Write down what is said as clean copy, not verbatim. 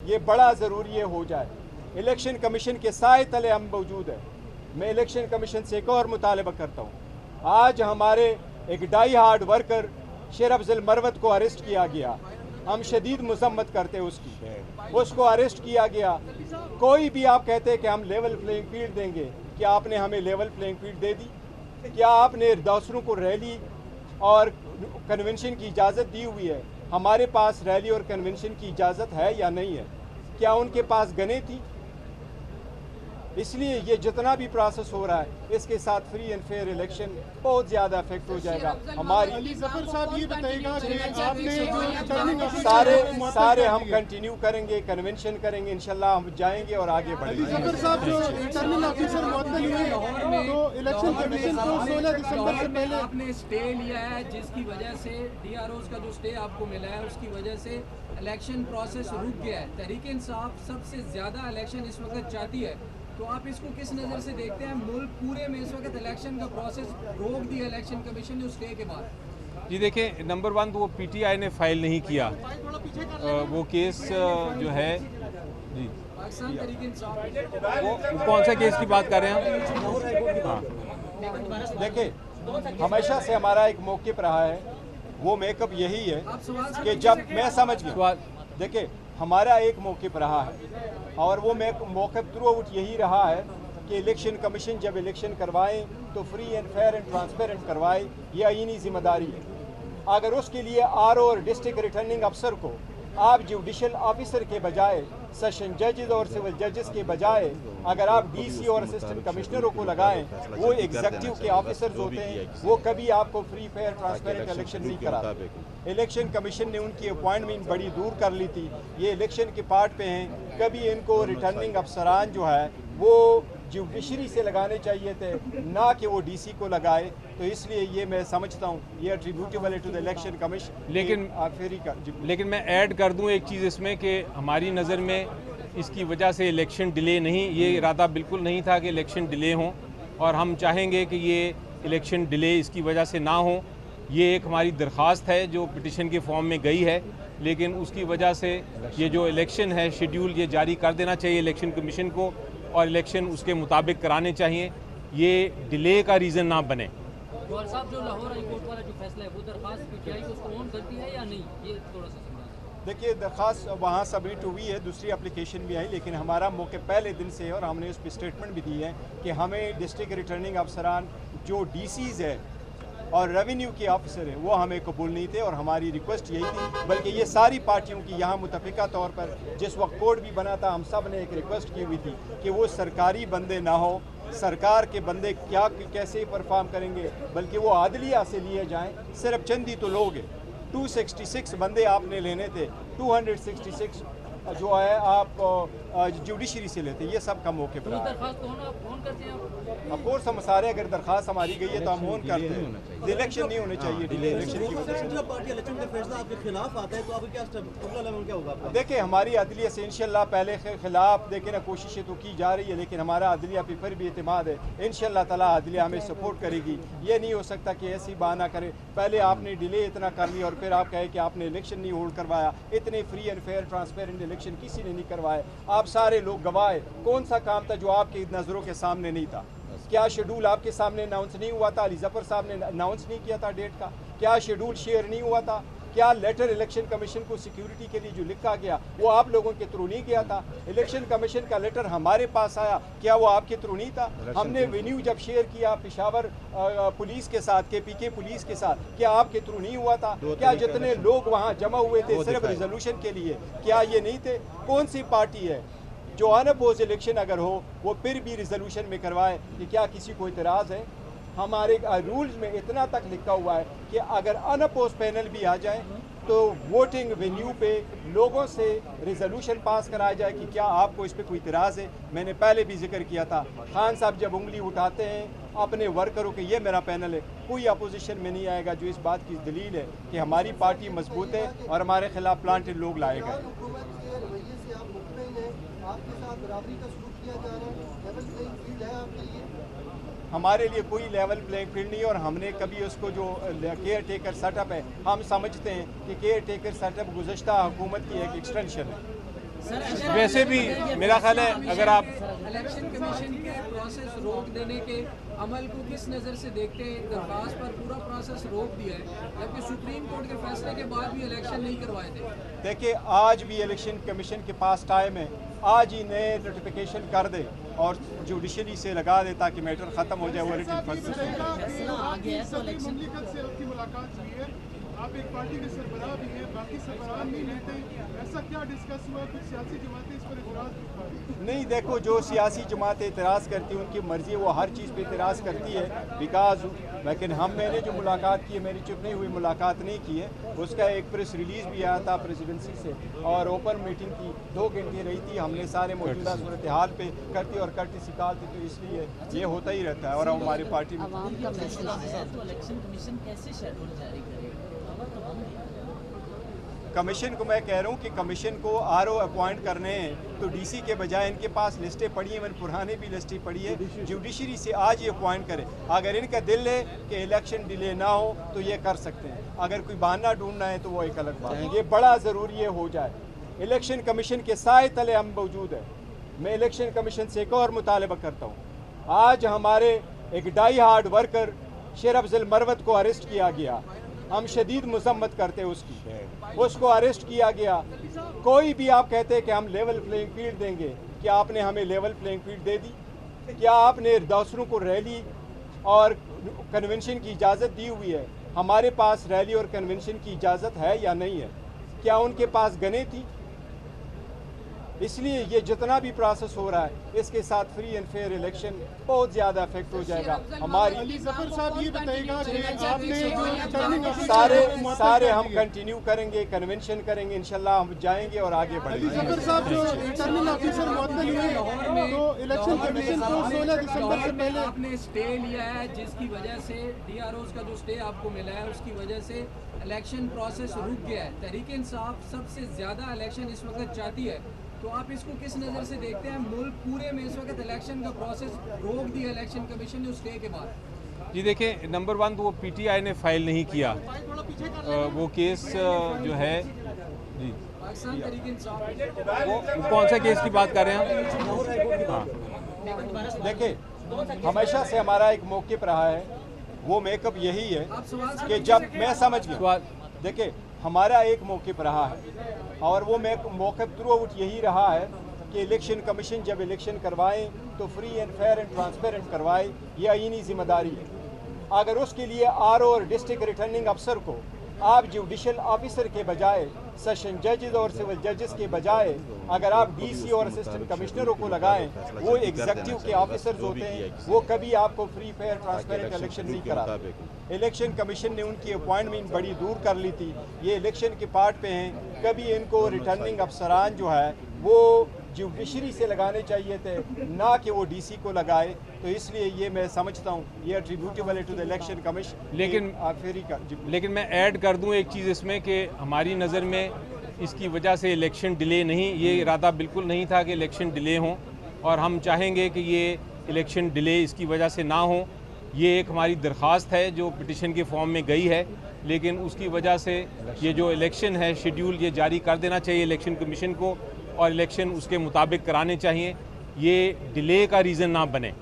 ये बड़ा ज़रूरी है हो जाए। इलेक्शन कमीशन के साए तले हम मौजूद है। मैं इलेक्शन कमीशन से एक और मुतालबा करता हूँ, आज हमारे एक डाई हार्ड वर्कर शेर अफजल मरवत को अरेस्ट किया गया, हम शदीद मजम्मत करते हैं उसकी, उसको अरेस्ट किया गया। कोई भी आप कहते हैं कि हम लेवल प्लेइंग फील्ड देंगे, क्या आपने हमें लेवल प्लेइंग फील्ड दे दी? क्या आपने दूसरों को रैली और कन्वेंशन की इजाज़त दी हुई है? हमारे पास रैली और कन्वेंशन की इजाज़त है या नहीं है? क्या उनके पास गने थी? इसलिए ये जितना भी प्रोसेस हो रहा है इसके साथ फ्री एंड फेयर इलेक्शन बहुत ज़्यादा इफेक्ट हो जाएगा। हमारी सारे हम कंटिन्यू करेंगे, कन्वेंशन करेंगे, इंशाल्लाह हम जाएंगे और आगे बढ़ेंगे। आपने स्टे लिया है जिसकी वजह से DROs का जो स्टे आपको मिला है उसकी वजह से इलेक्शन प्रोसेस रुक गया है। तहरीक इंसाफ सबसे ज़्यादा इलेक्शन इस वक्त चाहती है, तो आप इसको किस नज़र से देखते हैं? मुल्क पूरे में इस वक्त इलेक्शन का प्रोसेस रोक दिया इलेक्शन कमीशन ने उस स्टे के बाद। जी देखिए, नंबर वन तो वो PTI ने फाइल नहीं किया, वो केस जो है जी पाकिस्तान तहरीक इंसाफ वो कौन सा केस की बात कर रहे हैं? हाँ देखिए, हमेशा से हमारा एक मौक़िफ़ रहा है, वो मेकअप यही है कि जब मैं समझ गया, देखिए हमारा एक मौक़िफ़ रहा है और वो मौक़िफ़ थ्रू आउट यही रहा है कि इलेक्शन कमीशन जब इलेक्शन करवाएं तो free and fair and transparent करवाए, ये आईनी जिम्मेदारी है। अगर उसके लिए RO और डिस्ट्रिक्ट रिटर्निंग अफसर को आप जुडिशल ऑफिसर के बजाय, सेशन जजेस और सिविल जजेस के बजाय अगर आप DC और असिस्टेंट कमिश्नरों को लगाएं, वो एग्जीक्यूटिव के ऑफिसर्स होते हैं, वो कभी आपको फ्री फेयर ट्रांसपेरेंट इलेक्शन नहीं कराते। इलेक्शन कमीशन ने उनकी अपॉइंटमेंट बड़ी दूर कर ली थी, ये इलेक्शन के पार्ट पे हैं। कभी इनको रिटर्निंग अफसरान जो है वो जुडिशरी से लगाने चाहिए थे, ना कि वो DC को लगाए। तो इसलिए ये मैं समझता हूँ ये एट्रीब्यूटेबल है टू द इलेक्शन कमीशन। लेकिन मैं ऐड कर दूं एक चीज़ इसमें कि हमारी नज़र में इसकी वजह से इलेक्शन डिले नहीं, ये इरादा बिल्कुल नहीं था कि इलेक्शन डिले हों, और हम चाहेंगे कि ये इलेक्शन डिले इसकी वजह से ना हो। ये एक हमारी दरख्वास्त है जो पिटिशन के फॉर्म में गई है, लेकिन उसकी वजह से ये जो इलेक्शन है शेड्यूल ये जारी कर देना चाहिए इलेक्शन कमीशन को, और इलेक्शन उसके मुताबिक कराने चाहिए, ये डिले का रीज़न ना बने। गौहर साहब, जो लाहौर हाई कोर्ट वाला जो फैसला है वो दरख्वास्त PTI को उसको ऑन करती है या नहीं, ये थोड़ा सा समझा। देखिए, दरख्वास्त वहाँ सबमिट हुई है, दूसरी एप्लीकेशन भी आई, लेकिन हमारा मौके पहले दिन से है और हमने उस पर स्टेटमेंट भी दी है कि हमें डिस्ट्रिक्ट रिटर्निंग अफसरान जो DCs है और रेवेन्यू के ऑफिसर हैं वो हमें कबूल नहीं थे, और हमारी रिक्वेस्ट यही थी, बल्कि ये सारी पार्टियों की यहाँ मुतफ़िका तौर पर जिस वक्त कोर्ट भी बना था हम सब ने एक रिक्वेस्ट की हुई थी कि वो सरकारी बंदे ना हो, सरकार के बंदे क्या कैसे परफॉर्म करेंगे, बल्कि वो आदलिया से लिए जाएं। सिर्फ चंद ही तो लोग हैं, 266 बंदे आपने लेने थे, 266 जो है आप जुडिशरी से लेते, ये सब का मौके पर अफकोर्स हम सारे, अगर दरख्वास्त हमारी गई है तो हम ऑन करते हैं। इलेक्शन नहीं होने चाहिए, डिले इलेक्शन की वजह से। देखिए, हमारी अदलिया से इंशाल्लाह पहले खिलाफ देखिए ना कोशिशें तो की जा रही है, लेकिन हमारा अदलिया पे फिर भी एतमाद है, इंशाल्लाह ताला अदलिया हमें सपोर्ट करेगी। ये नहीं हो सकता कि ऐसी बहाना करे, पहले आपने डिले इतना कर लिया और फिर आप कहे कि आपने इलेक्शन नहीं होल्ड करवाया। इतने free and fair transparent election किसी ने नहीं करवाए, आप सारे लोग गवाह। कौन सा काम था जो आपकी नज़रों के सामने नहीं था? क्या शेड्यूल आपके सामने अनाउंस नहीं हुआ था? अली जफर साहब ने अनाउंस नहीं किया था डेट का? क्या शेड्यूल शेयर नहीं हुआ था? क्या लेटर इलेक्शन कमीशन को सिक्योरिटी के लिए जो लिखा गया वो आप लोगों के थ्रू नहीं गया था? इलेक्शन कमीशन का लेटर हमारे पास आया, क्या वो आपके थ्रू नहीं था? हमने वेन्यू जब शेयर किया पेशावर पुलिस के साथ, KPK पुलिस के साथ, क्या आपके थ्रू नहीं हुआ था? क्या जितने लोग वहाँ जमा हुए थे सिर्फ रिजोल्यूशन के लिए, क्या ये नहीं थे? कौन सी पार्टी है जो अनअपोज इलेक्शन अगर हो वो फिर भी रिजोल्यूशन में करवाए? कि क्या किसी को इतराज़ है? हमारे रूल्स में इतना तक लिखा हुआ है कि अगर अनअपोज पैनल भी आ जाए तो वोटिंग वेन्यू पे लोगों से रिजोल्यूशन पास कराया जाए कि क्या आपको इस पर कोई इतराज़ है। मैंने पहले भी जिक्र किया था, खान साहब जब उंगली उठाते हैं अपने वर्करों के, ये मेरा पैनल है, कोई अपोजिशन में नहीं आएगा, जो इस बात की दलील है कि हमारी पार्टी मजबूत है और हमारे खिलाफ प्लांटेड लोग लाए गए। हमारे लिए कोई लेवल प्लेइंग फील्ड नहीं, और हमने कभी उसको जो केयर टेकर सेटअप है, हम समझते हैं कि केयर टेकर सेटअप गुज़श्ता हुकूमत की एक एक्सटेंशन है। वैसे भी मेरा ख्याल है अगर आप इलेक्शन कमीशन के प्रोसेस रोक देने के अमल को किस नज़र से देखते हैं? दरख्वास्त पर पूरा प्रोसेस रोक दिया है, जबकि सुप्रीम कोर्ट के फैसले के बाद भी इलेक्शन नहीं करवाए थे। देखिए, आज भी इलेक्शन कमीशन के पास टाइम है, आज ही नए नोटिफिकेशन कर दे और जुडिशरी से लगा दे ताकि मैटर ख़त्म हो जाए। वो रिटन मुलाकात हुई है, आप एक पार्टी के सरबराह भी हैं, बाकी सरबराह नहीं लेते, ऐसा क्या डिस्कस हुआ? कुछ सियासी जमातें इस पर इतराज़ नहीं, देखो, जो सियासी जमातें इतराज़ करती हैं उनकी मर्ज़ी, वो हर चीज़ पे इतराज़ करती है बिकाज, लेकिन मैंने जो मुलाकात की है, मेरी चुप नहीं हुई मुलाकात नहीं की है, उसका एक प्रेस रिलीज़ भी आया था प्रेसिडेंसी से और ओपन मीटिंग की 2 घंटे रही थी। हमने सारे मौजूदा सूरत हाल पे करती और कर्टिसी निकालती, तो इसलिए ये होता ही रहता है। और हमारी पार्टी में आवाम का फैसला है तो इलेक्शन कमीशन कैसे शेड्यूल जारी करेगा? कमीशन को मैं कह रहा हूँ कि कमीशन को आरओ अपॉइंट करने हैं तो डीसी के बजाय इनके पास लिस्टें पड़ी हैं, मैंने पुरानी भी लिस्टें पड़ी है, जुडिशरी से आज ही अपॉइंट करें। अगर इनका दिल है कि इलेक्शन डिले ना हो तो ये कर सकते हैं, अगर कोई बहाना ढूंढना है तो वो एक अलग बात है। ये बड़ा ज़रूरी है हो जाए। इलेक्शन कमीशन के साए तले हम मौजूद है। मैं इलेक्शन कमीशन से एक और मुतालबा करता हूँ। आज हमारे एक डाई हार्ड वर्कर शेर अफजल मरवत को अरेस्ट किया गया, हम शदीद मजम्मत करते हैं उसको अरेस्ट किया गया। कोई भी आप कहते हैं कि हम लेवल प्लेइंग फील्ड देंगे, क्या आपने हमें लेवल प्लेइंग फील्ड दे दी? क्या आपने दूसरों को रैली और कन्वेंशन की इजाज़त दी हुई है? हमारे पास रैली और कन्वेंशन की इजाज़त है या नहीं है? क्या उनके पास गने थी? इसलिए ये जितना भी प्रोसेस हो रहा है इसके साथ फ्री एंड फेयर इलेक्शन बहुत ज़्यादा इफेक्ट हो जाएगा। हमारी अली ज़फ़र साहब ये बताइएगा कि आपने जो रिटर्निंग सारे हम कंटिन्यू करेंगे, कन्वेंशन करेंगे, इंशाल्लाह हम जाएंगे और आगे बढ़ेंगे। ज़फ़र साहब जो रिटर्निंग ऑफिसर मुअत्तल हुए तो इलेक्शन कमीशन को 16 दिसंबर से पहले आपने स्टे लिया है, जिसकी वजह से DROs का जो स्टे आपको मिला है उसकी वजह से इलेक्शन प्रोसेस रुक गया है। तहरीक इंसाफ सबसे ज़्यादा इलेक्शन इस वक्त चाहती है, तो आप इसको किस नज़र से देखते हैं? मुल्क पूरे में इस वक्त इलेक्शन का प्रोसेस रोक दिया इलेक्शन कमीशन ने उस स्टे के बाद। जी देखिए, नंबर 1 तो वो PTI ने फाइल नहीं किया, वो केस जो है जी पाकिस्तान तहरीक इंसाफ वो कौन सा केस की बात कर रहे हैं? हाँ, देखिए, हमेशा से हमारा एक मौक़िफ़ रहा है, वो मेकअप यही है कि जब मैं समझ गया, देखिए हमारा एक मौक़िफ़ रहा है और वो मौक़िफ़ थ्रू आउट यही रहा है कि इलेक्शन कमीशन जब इलेक्शन करवाएं तो free and fair and transparent करवाए, ये आईनी जिम्मेदारी है। अगर उसके लिए RO और डिस्ट्रिक्ट रिटर्निंग अफसर को आप जुडिशल ऑफिसर के बजाय, सेशन जजेस और सिविल जजेस के बजाय अगर आप DC और असिस्टेंट कमिश्नरों को लगाएं, वो एग्जीक्यूटिव के ऑफिसर्स होते हैं, वो कभी आपको फ्री फेयर ट्रांसपेरेंट इलेक्शन नहीं कराते। इलेक्शन कमीशन ने उनकी अपॉइंटमेंट बड़ी दूर कर ली थी, ये इलेक्शन के पार्ट पे हैं। कभी इनको रिटर्निंग अफसरान जो है वो जुडिशरी से लगाने चाहिए थे, ना कि वो DC को लगाए। तो इसलिए ये मैं समझता हूँ ये एट्रीब्यूटेबल है टू द इलेक्शन कमीशन। लेकिन मैं ऐड कर दूं एक चीज़ इसमें कि हमारी नज़र में इसकी वजह से इलेक्शन डिले नहीं, ये इरादा बिल्कुल नहीं था कि इलेक्शन डिले हों, और हम चाहेंगे कि ये इलेक्शन डिले इसकी वजह से ना हो। ये एक हमारी दरख्वास्त है जो पिटिशन के फॉर्म में गई है, लेकिन उसकी वजह से ये जो इलेक्शन है शेड्यूल ये जारी कर देना चाहिए इलेक्शन कमीशन को, और इलेक्शन उसके मुताबिक कराने चाहिए, ये डिले का रीज़न ना बने।